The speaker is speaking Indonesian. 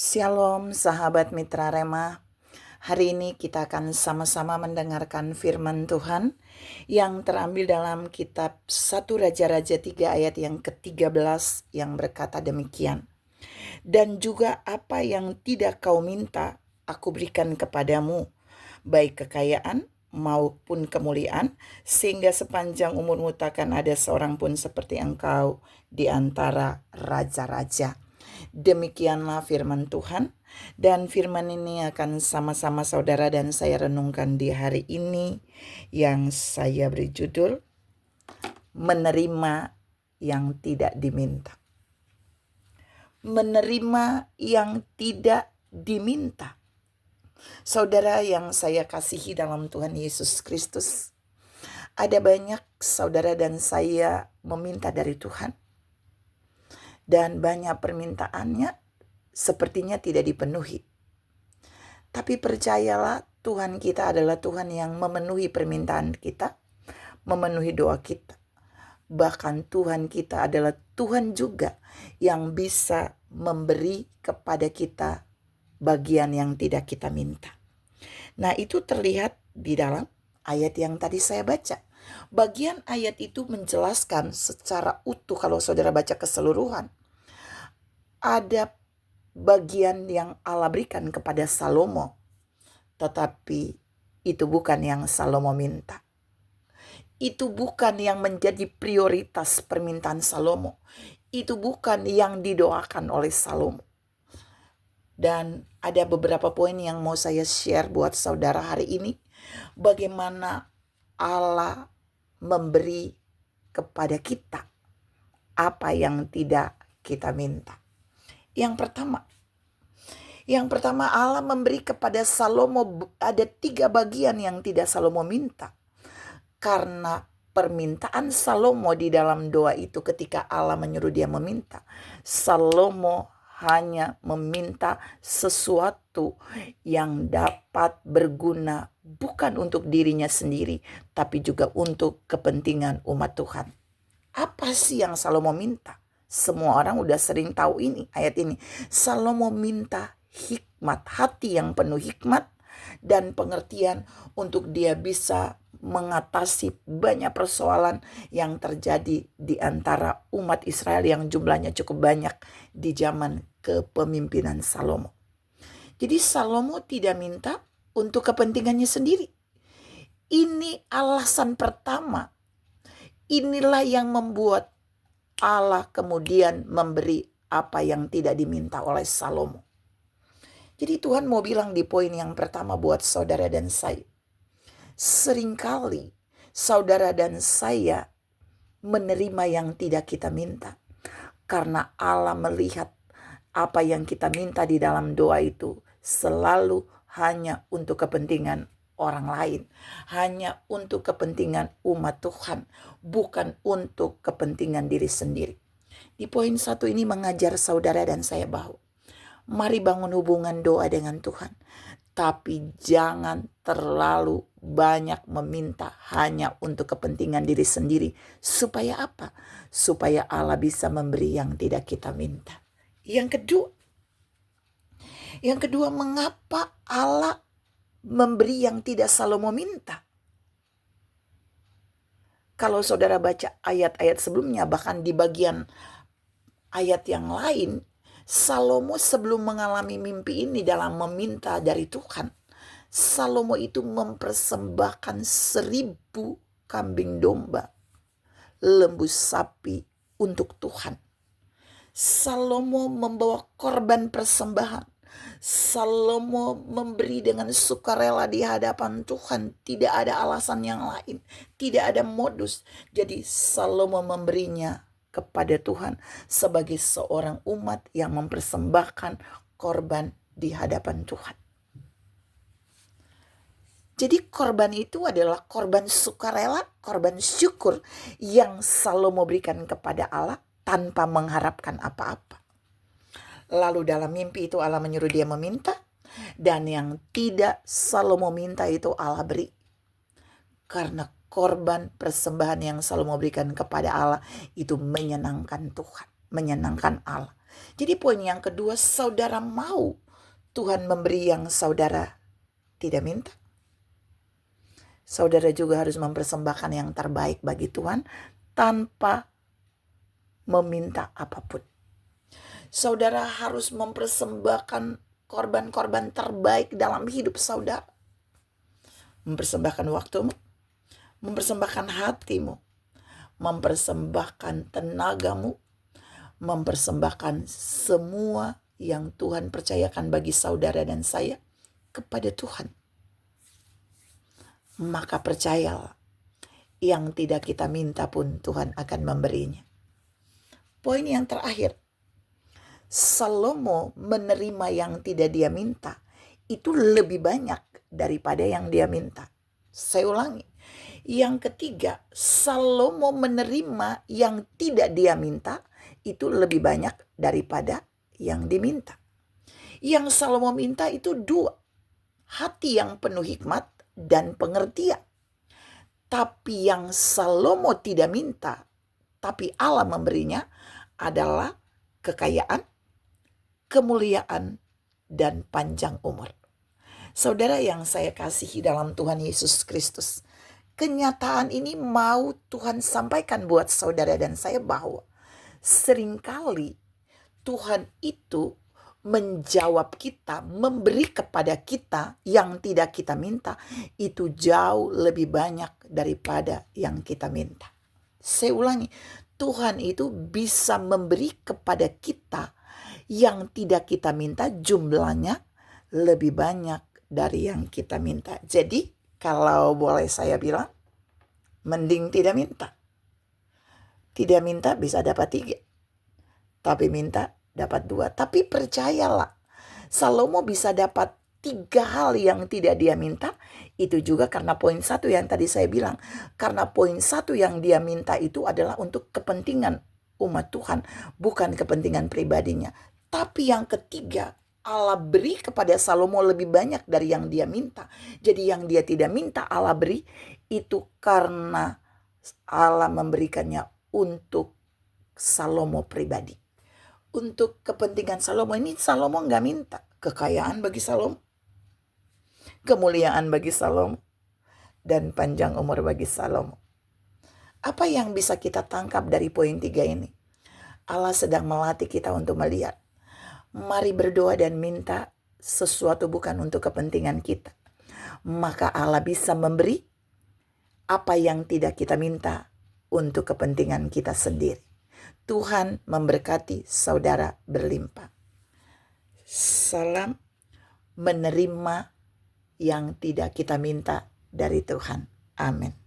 Shalom sahabat Mitra Rema. Hari ini kita akan sama-sama mendengarkan firman Tuhan yang terambil dalam kitab 1 Raja-Raja 3 ayat yang ke-13 yang berkata demikian. Dan juga apa yang tidak kau minta, aku berikan kepadamu, baik kekayaan maupun kemuliaan, sehingga sepanjang umurmu takkan ada seorang pun seperti engkau di antara raja-raja. Demikianlah firman Tuhan, dan firman ini akan sama-sama saudara dan saya renungkan di hari ini yang saya beri judul Menerima yang Tidak Diminta. Menerima yang tidak diminta. Saudara yang saya kasihi dalam Tuhan Yesus Kristus, ada banyak saudara dan saya meminta dari Tuhan, dan banyak permintaannya sepertinya tidak dipenuhi. Tapi percayalah, Tuhan kita adalah Tuhan yang memenuhi permintaan kita, memenuhi doa kita. Bahkan Tuhan kita adalah Tuhan juga yang bisa memberi kepada kita bagian yang tidak kita minta. Nah, itu terlihat di dalam ayat yang tadi saya baca. Bagian ayat itu menjelaskan secara utuh, kalau saudara baca keseluruhan, ada bagian yang Allah berikan kepada Salomo, tetapi itu bukan yang Salomo minta. Itu bukan yang menjadi prioritas permintaan Salomo. Itu bukan yang didoakan oleh Salomo. Dan ada beberapa poin yang mau saya share buat saudara hari ini. Bagaimana Allah memberi kepada kita apa yang tidak kita minta. Yang pertama Allah memberi kepada Salomo ada 3 bagian yang tidak Salomo minta. Karena permintaan Salomo di dalam doa itu ketika Allah menyuruh dia meminta, Salomo hanya meminta sesuatu yang dapat berguna bukan untuk dirinya sendiri, tapi juga untuk kepentingan umat Tuhan. Apa sih yang Salomo minta? Semua orang udah sering tahu ini, ayat ini. Salomo minta hikmat, hati yang penuh hikmat dan pengertian untuk dia bisa mengatasi banyak persoalan yang terjadi di antara umat Israel yang jumlahnya cukup banyak di zaman kepemimpinan Salomo. Jadi Salomo tidak minta untuk kepentingannya sendiri. Ini alasan pertama. Inilah yang membuat Allah kemudian memberi apa yang tidak diminta oleh Salomo. Jadi Tuhan mau bilang di poin yang pertama buat saudara dan saya. Seringkali saudara dan saya menerima yang tidak kita minta. Karena Allah melihat apa yang kita minta di dalam doa itu selalu hanya untuk kepentingan orang lain. Hanya untuk kepentingan umat Tuhan. Bukan untuk kepentingan diri sendiri. Di poin 1 ini mengajar saudara dan saya bahwa mari bangun hubungan doa dengan Tuhan. Tapi jangan terlalu banyak meminta hanya untuk kepentingan diri sendiri. Supaya apa? Supaya Allah bisa memberi yang tidak kita minta. Yang kedua, mengapa Allah memberi yang tidak Salomo minta? Kalau saudara baca ayat-ayat sebelumnya, bahkan di bagian ayat yang lain, Salomo sebelum mengalami mimpi ini dalam meminta dari Tuhan, Salomo itu mempersembahkan 1000 kambing domba, lembu sapi untuk Tuhan. Salomo membawa korban persembahan. Salomo memberi dengan sukarela di hadapan Tuhan. Tidak ada alasan yang lain. Tidak ada modus. Jadi Salomo memberinya kepada Tuhan sebagai seorang umat yang mempersembahkan korban di hadapan Tuhan. Jadi korban itu adalah korban sukarela, korban syukur yang Salomo berikan kepada Allah tanpa mengharapkan apa-apa. Lalu dalam mimpi itu Allah menyuruh dia meminta, dan yang tidak Salomo minta itu Allah beri. Karena korban persembahan yang Salomo berikan kepada Allah itu menyenangkan Tuhan, menyenangkan Allah. Jadi poin yang kedua, saudara mau Tuhan memberi yang saudara tidak minta? Saudara juga harus mempersembahkan yang terbaik bagi Tuhan tanpa meminta apapun. Saudara harus mempersembahkan korban-korban terbaik dalam hidup saudara. Mempersembahkan waktumu, mempersembahkan hatimu, mempersembahkan tenagamu, mempersembahkan semua yang Tuhan percayakan bagi saudara dan saya kepada Tuhan. Maka percayalah, yang tidak kita minta pun Tuhan akan memberinya. Poin yang terakhir, Salomo menerima yang tidak dia minta itu lebih banyak daripada yang dia minta. Saya ulangi. Yang ketiga, Salomo menerima yang tidak dia minta itu lebih banyak daripada yang diminta. Yang Salomo minta itu dua, hati yang penuh hikmat dan pengertian. Tapi yang Salomo tidak minta, tapi Allah memberinya adalah kekayaan, kemuliaan, dan panjang umur. Saudara yang saya kasihi dalam Tuhan Yesus Kristus, kenyataan ini mau Tuhan sampaikan buat saudara dan saya bahwa seringkali Tuhan itu menjawab kita, memberi kepada kita yang tidak kita minta, itu jauh lebih banyak daripada yang kita minta. Saya ulangi, Tuhan itu bisa memberi kepada kita yang tidak kita minta, jumlahnya lebih banyak dari yang kita minta. Jadi kalau boleh saya bilang, mending tidak minta. Tidak minta bisa dapat 3, tapi minta dapat 2. Tapi percayalah, Salomo bisa dapat 3 hal yang tidak dia minta. Itu juga karena poin 1 yang tadi saya bilang. Karena poin 1 yang dia minta itu adalah untuk kepentingan umat Tuhan, bukan kepentingan pribadinya. Tapi yang ketiga, Allah beri kepada Salomo lebih banyak dari yang dia minta. Jadi yang dia tidak minta Allah beri itu karena Allah memberikannya untuk Salomo pribadi. Untuk kepentingan Salomo ini, Salomo gak minta kekayaan bagi Salomo, kemuliaan bagi Salomo, dan panjang umur bagi Salomo. Apa yang bisa kita tangkap dari poin 3 ini? Allah sedang melatih kita untuk melihat, mari berdoa dan minta sesuatu bukan untuk kepentingan kita. Maka Allah bisa memberi apa yang tidak kita minta untuk kepentingan kita sendiri. Tuhan memberkati saudara berlimpah. Salam menerima yang tidak kita minta dari Tuhan. Amin.